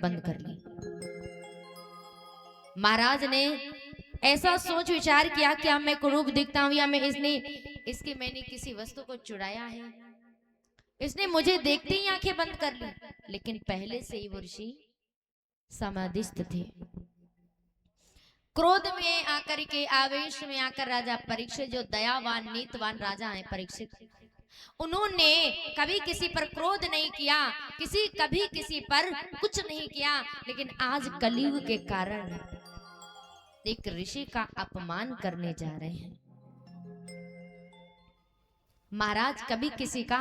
बंद कर ली। महाराज ने ऐसा सोच विचार किया क्या मैं कुरूप दिखता हूं या मैं मैंने किसी वस्तु को चुराया है। इसने मुझे देखते ही आंखें बंद कर ली। लेकिन पहले से ही वो ऋषि समाधिस्थ थे। क्रोध में आकर के, आवेश में आकर राजा परीक्षित, जो दयावान नीतवान राजा हैं परीक्षित, उन्होंने कभी किसी पर क्रोध नहीं किया, कभी किसी पर कुछ नहीं किया। लेकिन आज कलयुग के कारण एक ऋषि का अपमान करने जा रहे हैं। महाराज कभी किसी का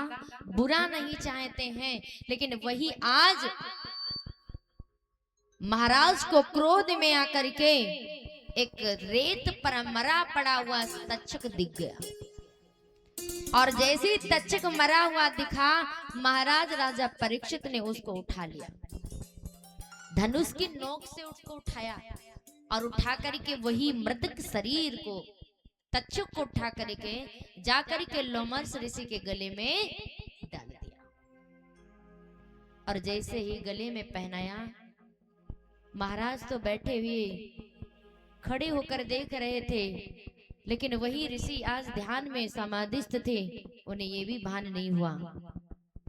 बुरा नहीं चाहते हैं, लेकिन वही आज महाराज को क्रोध में आकर के एक रेत पर मरा पड़ा हुआ तक्षक दिख गया। और जैसे ही तक्षक मरा हुआ दिखा, महाराज राजा परीक्षित ने उसको उठा लिया। धनुष की नोक से उसको उठाया और उठा करके वही मृतक शरीर को, तक्षक को उठा करके जाकर के लोमर्स ऋषि के गले में डाल दिया। और जैसे ही गले में पहनाया, महाराज तो बैठे हुए खड़े होकर देख रहे थे, लेकिन वही ऋषि आज ध्यान में समाधिस्थ थे। उन्हें ये भी भान नहीं हुआ।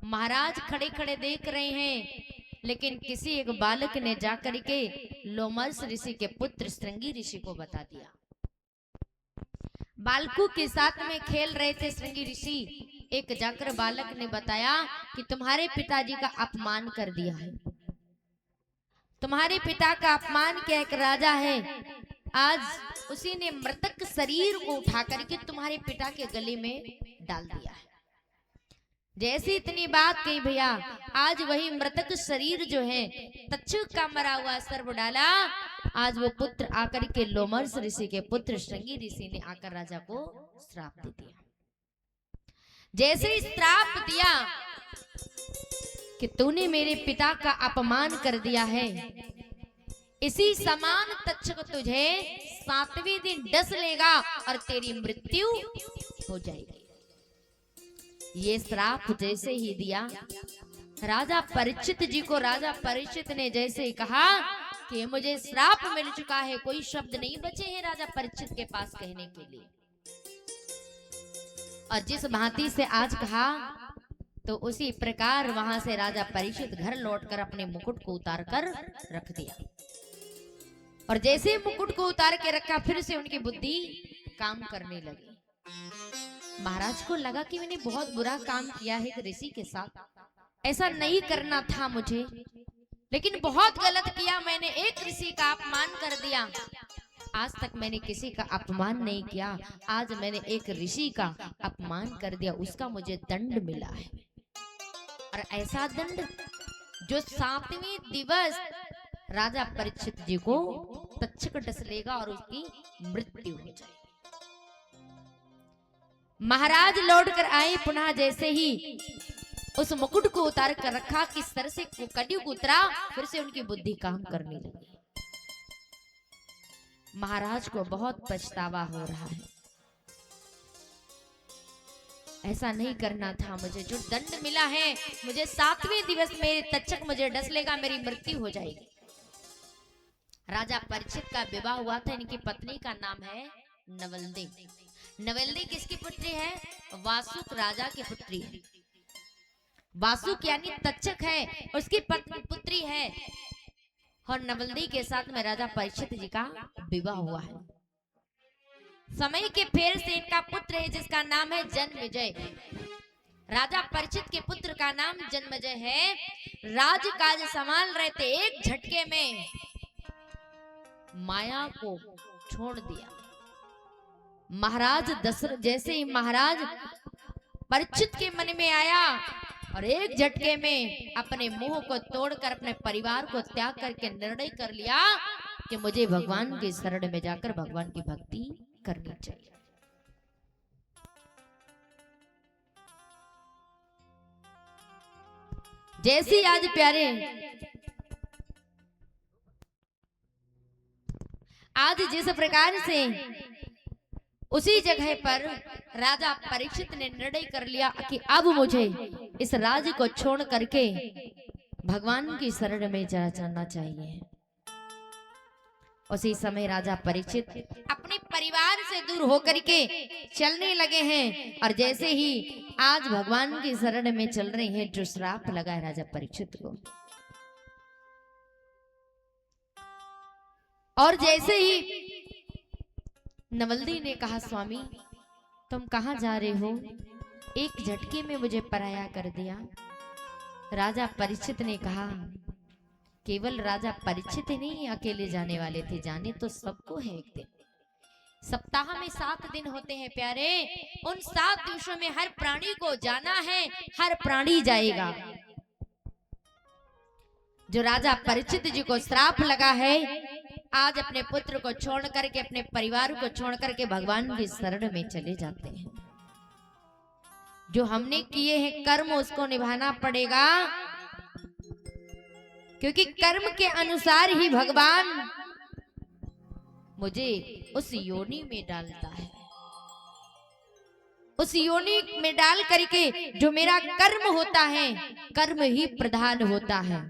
महाराज खड़े खड़े देख रहे हैं, लेकिन किसी एक बालक ने जाकर के लोमर्स ऋषि के पुत्र श्रृंगी ऋषि को बता दिया। बालकों के साथ में खेल रहे थे श्रृंगी ऋषि। एक जाकर बालक ने बताया कि तुम्हारे पिताजी का अपमान कर दिया है, तुम्हारे पिता का अपमान किया एक राजा है, आज उसी ने मृतक शरीर को उठा करके तुम्हारे पिता के गले में डाल दिया है। जैसी इतनी बात कही भैया, आज वही मृतक शरीर जो है तक्षक का मरा हुआ सर्व डाला। आज वो पुत्र आकर के लोमर्स ऋषि के पुत्र श्रृंगी ऋषि ने आकर राजा को श्राप दे दिया। जैसे ही श्राप दिया कि तूने मेरे पिता का अपमान कर दिया है, इसी समान तक्षक तुझे 7वें दिन डस लेगा और तेरी मृत्यु हो जाएगी। ये श्राप जैसे ही दिया राजा परीक्षित जी को, राजा परीक्षित ने जैसे ही कहा कि मुझे श्राप मिल चुका है, कोई शब्द नहीं बचे हैं राजा परीक्षित के पास कहने के लिए। और जिस भांति से आज कहा, तो उसी प्रकार वहां से राजा परीक्षित घर लौटकर अपने मुकुट को उतार कर रख दिया। और जैसे मुकुट को उतार के रखा, फिर से उनकी बुद्धि काम करने लगी। महाराज को लगा कि मैंने बहुत बुरा काम किया है एक ऋषि के साथ, ऐसा नहीं करना था मुझे, लेकिन बहुत गलत किया मैंने, एक ऋषि का अपमान कर दिया। आज तक मैंने किसी का अपमान नहीं किया, आज मैंने एक ऋषि का अपमान कर दिया, उसका मुझे दंड मिला है। और ऐसा दंड जो 7वें दिवस राजा परीक्षित जी को तक्षक डस लेगा और उसकी मृत्यु हो जाएगी। महाराज लौटकर आए पुनः, जैसे ही उस मुकुट को उतार कर रखा कि सर से कलयुग उतरा, फिर से उनकी बुद्धि काम करने लगी। महाराज को बहुत पछतावा हो रहा है, ऐसा नहीं करना था मुझे, जो दंड मिला है मुझे 7वें दिवस मेरे तक्षक मुझे डस लेगा, मेरी मृत्यु हो जाएगी। राजा परीक्षित का विवाह हुआ था, इनकी पत्नी का नाम है नवल्दी। नवल्दी किसकी पुत्री है? वासुक राजा की पुत्री है। वासुक यानी तक्षक है, उसकी पत्नी पुत्री है। और नवल्दी के साथ में राजा परीक्षित जी का विवाह हुआ है। समय के फेर से इनका पुत्र है जिसका नाम है जन्मेजय। राजा परीक्षित के पुत्र का नाम जन्मेजय है। राजकाज संभाल रहे थे, एक झटके में माया को छोड़ दिया। महाराज दशरथ, जैसे ही महाराज परीक्षित के मन में आया और एक झटके में अपने मुंह को तोड़कर अपने परिवार को त्याग करके निर्णय कर लिया कि मुझे भगवान के शरण में जाकर भगवान की भक्ति करनी चाहिए। जैसी आज प्यारे, आज जिस प्रकार से उसी जगह पर राजा परीक्षित ने निर्णय कर लिया कि अब मुझे इस राज्य को छोड़ करके भगवान की शरण में चलना चाहिए। उसी समय राजा परीक्षित अपने परिवार से दूर होकर के चलने लगे हैं, और जैसे ही आज भगवान की शरण में चल रहे हैं, जो श्राप लगा है राजा परीक्षित को, और जैसे ही नवल्दी ने कहा, स्वामी तुम कहां जा रहे हो, एक झटके में मुझे पराया कर दिया। राजा परीक्षित ने कहा, केवल राजा परीक्षित ही नहीं अकेले जाने वाले थे, जाने तो सबको है। एक दिन सप्ताह में 7 दिन होते हैं प्यारे, उन 7 दिवसों में हर प्राणी को जाना है, हर प्राणी जाएगा। जो राजा परीक्षित जी को श्राप लगा है, आज अपने पुत्र को छोड़ करके, अपने परिवार को छोड़ करके भगवान की शरण में चले जाते हैं। जो हमने किए हैं कर्म, उसको निभाना पड़ेगा, क्योंकि कर्म के अनुसार ही भगवान मुझे उस योनि में डालता है। उस योनि में डाल करके जो मेरा कर्म होता है, कर्म ही प्रधान होता है।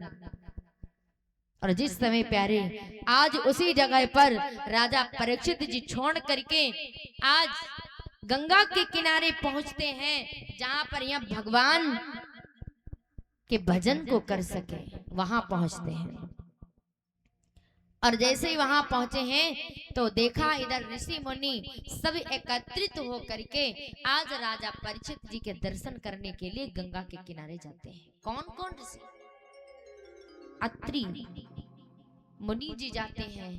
और जिस समय प्यारे आज उसी जगह पर राजा परीक्षित जी छोड़ करके आज गंगा के किनारे पहुंचते हैं, जहां पर यह भगवान के भजन को कर सके, वहां पहुंचते हैं। और जैसे ही वहां पहुंचे हैं तो देखा इधर ऋषि मुनि सब एकत्रित होकर के आज राजा परीक्षित जी के दर्शन करने के लिए गंगा के किनारे जाते हैं। कौन कौन ऋषि? अत्रि मुनि जी जाते हैं,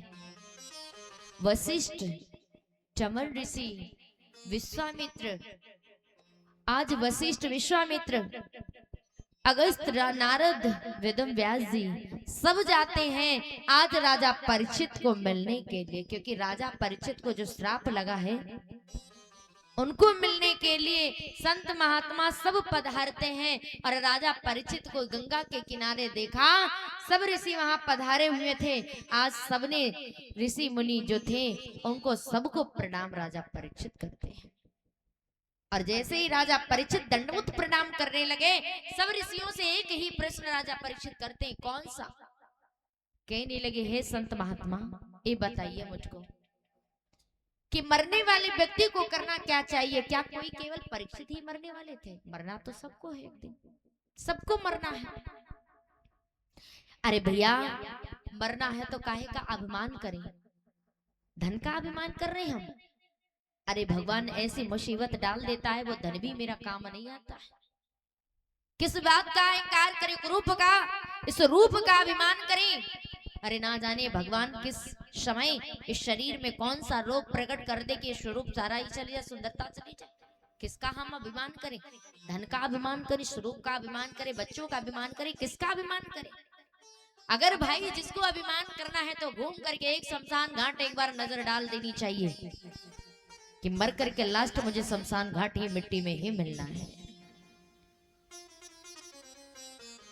वशिष्ठ, चमन ऋषि, विश्वामित्र। आज वशिष्ठ, विश्वामित्र, अगस्त, नारद, वेदम व्यास जी सब जाते हैं आज राजा परीक्षित को मिलने के लिए, क्योंकि राजा परीक्षित को जो श्राप लगा है उनको मिलने के लिए संत महात्मा सब पधारते हैं। और राजा परीक्षित को गंगा के किनारे देखा, सब ऋषि वहां पधारे हुए थे। आज सबने ऋषि मुनि जो थे उनको सबको प्रणाम राजा परीक्षित करते हैं। और जैसे ही राजा परीक्षित दंडवत प्रणाम करने लगे, सब ऋषियों से एक ही प्रश्न राजा परीक्षित करते हैं, कौन सा? कहने लगे, हे संत महात्मा, ये बताइए मुझको कि मरने वाले व्यक्ति को करना क्या चाहिए? क्या कोई केवल परीक्षित ही मरने वाले थे? मरना तो सबको है, एक दिन सबको मरना है। अरे भैया, मरना है तो काहे का अभिमान करें? धन का अभिमान कर रहे हम? अरे भगवान ऐसी मुसीबत डाल देता है, वो धन भी मेरा काम नहीं आता है। किस बात का अहंकार करें? रूप का, इस रूप का अभिमान करें। अरे ना जाने भगवान किस समय इस शरीर में कौन सा रोग प्रकट कर दे कि स्वरूप सारा ही चली जाए, सुंदरता चली जाए। किसका हम अभिमान करें? धन का अभिमान करें, स्वरूप का अभिमान करें, बच्चों का अभिमान करें, किसका अभिमान करें? अगर भाई जिसको अभिमान करना है तो घूम करके एक शमशान घाट एक बार नजर डाल देनी चाहिए कि मर करके लास्ट मुझे शमशान घाट ही मिट्टी में ही मिलना है।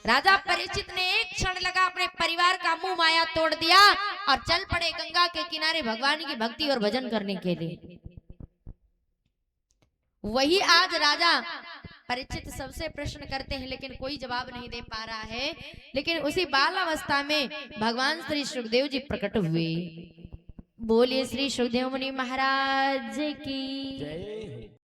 राजा परीक्षित ने एक क्षण लगा अपने परिवार का मुंह माया तोड़ दिया और चल पड़े गंगा के किनारे भगवान की भक्ति और भजन करने के लिए। वही आज राजा परीक्षित सबसे प्रश्न करते हैं, लेकिन कोई जवाब नहीं दे पा रहा है। लेकिन उसी बाल अवस्था में भगवान श्री सुखदेव जी प्रकट हुए। बोलिए श्री सुखदेव मुनि महाराज की जय।